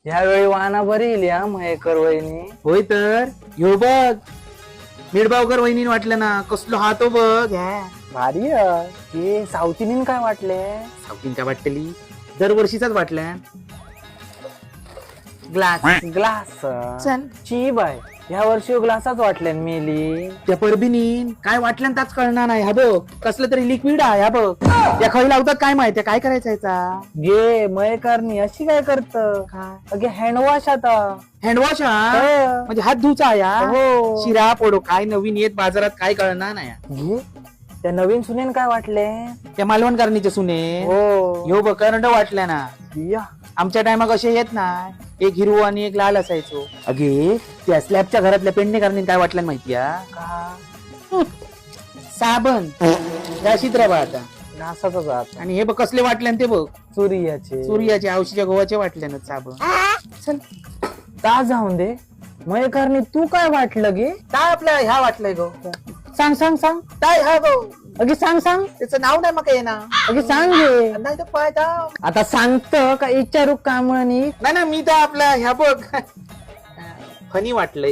ह्यावेळी वाहना बरी येईल या मयेकर वहिनी. होय तर ह्यो बघ मिडबावकर वहिनी वाटलं ना कसलो हा तो बघ ह्या भारी हे सावतीनीन काय वाटले. सावकीन काय वाटली दरवर्षीचाच वाटल्या ग्लास ग्लास चल ची बाय ह्या वर्षी ग्लासाच वाटले मेली. त्या परबिनीन काय वाटलं त्याच कळणार नाही हा बघ कसलं तरी लिक्विड आहे हा बघ त्या खळी लावतात काय माहितीये काय करायचं याचा गे मयेकरनी अशी काय करत अगे हँडवॉश आता. हँडवॉश हा हो. म्हणजे हात धुचा या हो. शिरा पोडो काय नवीन येत बाजारात काय कळणार नाही घे त्या नवीन सुनेन काय वाटले. त्या मालवण करणीचे सुने हो ह्यो बघ करंड वाटल्या ना या आमच्या टायमा कसे येत नाही एक हिरवं आणि एक लाल असायचो अगे त्या स्लॅबच्या घरातल्या पेडणेकरांनी काय वाटलं माहितीये का साबण त्या चित्रबा आता ग्लासाचा जात आणि हे बघ कसले वाटले ते बघ सूर्याचे सूर्याचे औषधीच्या गव्हाचे वाटले ना साबण चल का जाऊन दे मयेकरनी तू काय वाटलं गे. काय आपल्या ह्या वाटलंय गो सांग सांग सांग काय हा गो अगे सांग सांग त्याचं नाव नाही मग ना अगे सांग गे. नाही तर पाय दाव. आता सांगत का इचारू कामणी. नाही ना मी तर आपल्या ह्या बघ फनी वाटलंय